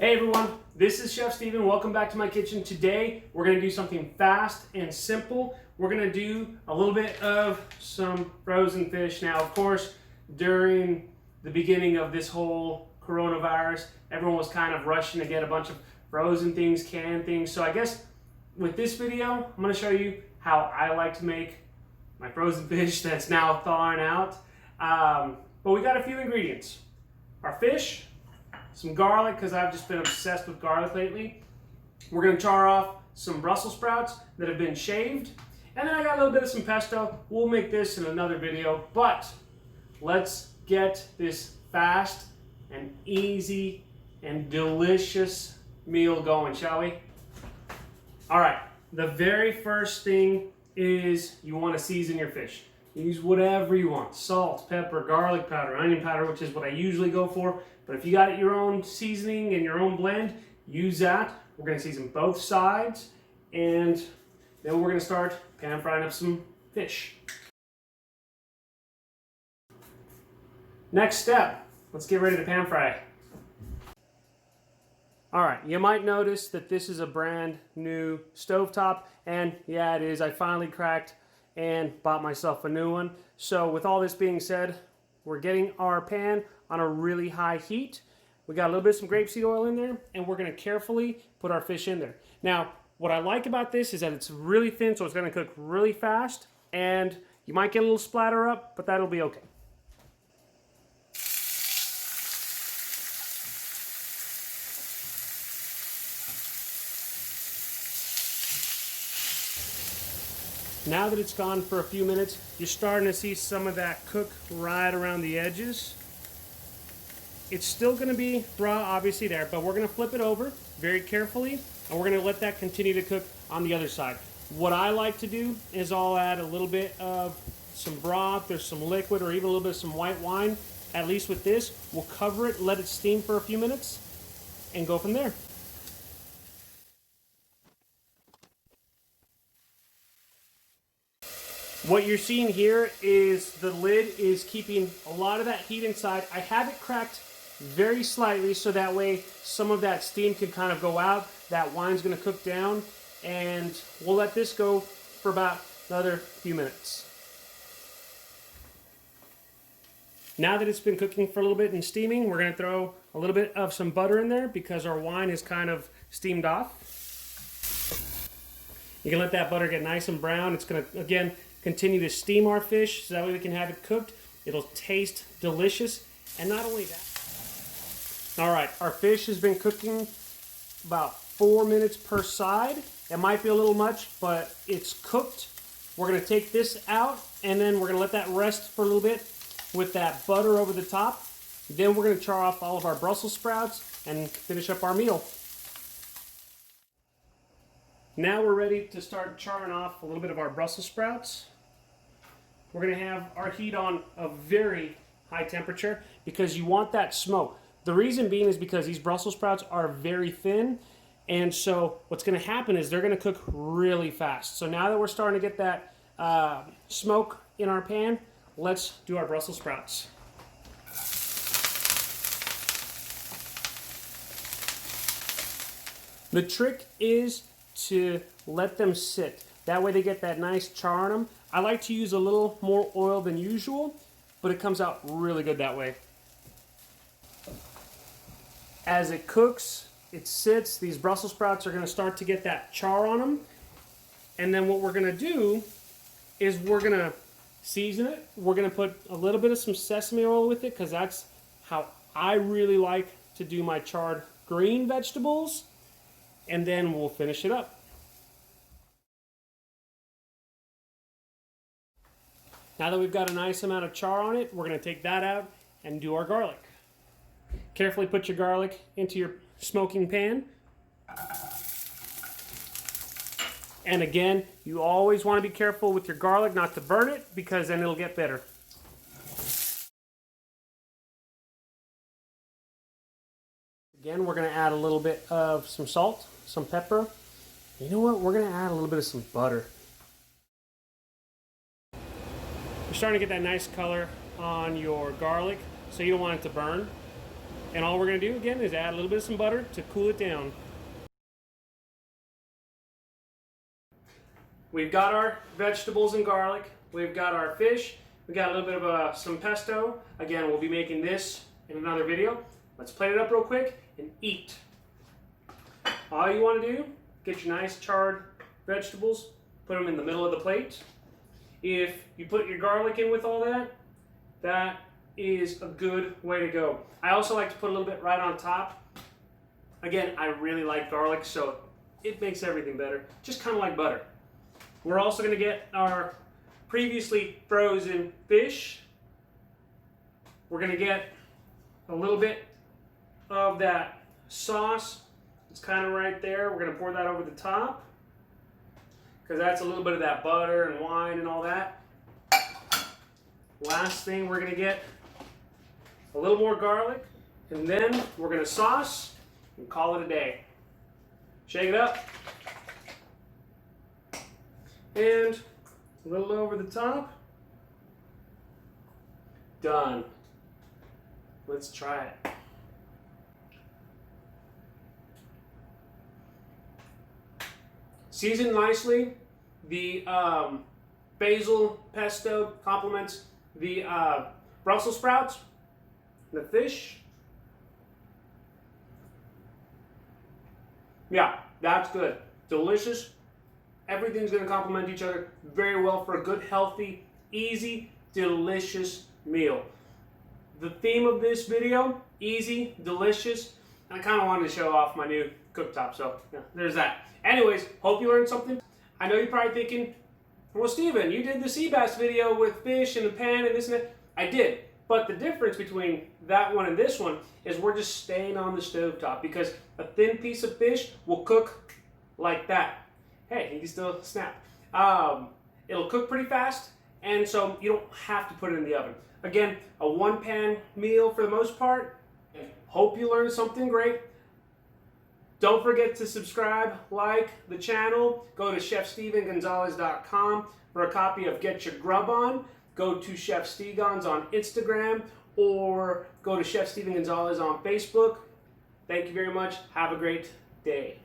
Hey everyone, this is Chef Steven. Welcome back to my kitchen. Today we're going to do something fast and simple. We're going to do a little bit of some frozen fish. Now, of course, during the beginning of this whole coronavirus, everyone was kind of rushing to get a bunch of frozen things, canned things. So I guess with this video, I'm going to show you how I like to make my frozen fish that's now thawing out. But we got a few ingredients. Our fish, some garlic, because I've just been obsessed with garlic lately. We're going to char off some Brussels sprouts that have been shaved. And then I got a little bit of some pesto. We'll make this in another video. But let's get this fast and easy and delicious meal going, shall we? All right, the very first thing is you want to season your fish. Use whatever you want. Salt, pepper, garlic powder, onion powder, which is what I usually go for. But if you got your own seasoning and your own blend, use that. We're going to season both sides. And then we're going to start pan frying up some fish. Next step, let's get ready to pan fry. All right, you might notice that this is a brand new stovetop. And yeah, it is. I finally cracked and bought myself a new one. So with all this being said, we're getting our pan on a really high heat. We got a little bit of some grapeseed oil in there, and we're gonna carefully put our fish in there. Now, what I like about this is that it's really thin, so it's gonna cook really fast, and you might get a little splatter up, but that'll be okay. Now that it's gone for a few minutes, you're starting to see some of that cook right around the edges. It's still going to be raw, obviously, there, but we're going to flip it over very carefully, and we're going to let that continue to cook on the other side. What I like to do is I'll add a little bit of some broth, there's some liquid, or even a little bit of some white wine. At least with this, we'll cover it, let it steam for a few minutes, and go from there. What you're seeing here is the lid is keeping a lot of that heat inside. I have it cracked very slightly so that way some of that steam can kind of go out. That wine's going to cook down, and we'll let this go for about another few minutes. Now that it's been cooking for a little bit and steaming, we're going to throw a little bit of some butter in there because our wine is kind of steamed off. You can let that butter get nice and brown. It's going to, again, continue to steam our fish so that way we can have it cooked. It'll taste delicious. And not only that, all right, our fish has been cooking about 4 minutes per side. It might be a little much, but it's cooked. We're going to take this out, and then we're going to let that rest for a little bit with that butter over the top. Then we're going to char off all of our Brussels sprouts and finish up our meal. Now we're ready to start charring off a little bit of our Brussels sprouts. We're going to have our heat on a very high temperature because you want that smoke. The reason being is because these Brussels sprouts are very thin, and so what's going to happen is they're going to cook really fast. So now that we're starting to get that smoke in our pan, let's do our Brussels sprouts. The trick is to let them sit. That way they get that nice char on them. I like to use a little more oil than usual, but it comes out really good that way. As it cooks, it sits, these Brussels sprouts are going to start to get that char on them. And then what we're going to do is we're going to season it. We're going to put a little bit of some sesame oil with it because that's how I really like to do my charred green vegetables. And then we'll finish it up. Now that we've got a nice amount of char on it, we're going to take that out and do our garlic. Carefully put your garlic into your smoking pan. And again, you always want to be careful with your garlic not to burn it because then it'll get bitter. Again, we're going to add a little bit of some salt, some pepper. You know what? We're going to add a little bit of some butter. You're starting to get that nice color on your garlic, so you don't want it to burn. And all we're going to do again is add a little bit of some butter to cool it down. We've got our vegetables and garlic. We've got our fish. We've got a little bit of some pesto. Again, we'll be making this in another video. Let's plate it up real quick and eat. All you want to do, get your nice charred vegetables, put them in the middle of the plate. If you put your garlic in with all that, that is a good way to go. I also like to put a little bit right on top. Again, I really like garlic, so it makes everything better, just kind of like butter. We're also going to get our previously frozen fish. We're going to get a little bit of that sauce. It's kind of right there. We're going to pour that over the top because that's a little bit of that butter and wine and all that. Last thing, we're going to get a little more garlic, and then we're going to sauce and call it a day. Shake it up. And a little over the top. Done. Let's try it. Seasoned nicely. The basil pesto complements the Brussels sprouts, the fish. Yeah, that's good. Delicious. Everything's going to complement each other very well for a good, healthy, easy, delicious meal. The theme of this video, easy, delicious, and I kind of wanted to show off my new cooktop, so yeah, there's that. Anyways, hope you learned something. I know you're probably thinking, well, Steven, you did the sea bass video with fish in the pan and this and that. I did, but the difference between that one and this one is we're just staying on the stovetop because a thin piece of fish will cook like that. Hey, you can still snap. It'll cook pretty fast, and so you don't have to put it in the oven. Again, a one-pan meal for the most part. Hope you learned something great. Don't forget to subscribe, like the channel. Go to chefstevengonzalez.com for a copy of Get Your Grub On. Go to Chef Stegons on Instagram, or go to Chef Steven Gonzalez on Facebook. Thank you very much. Have a great day.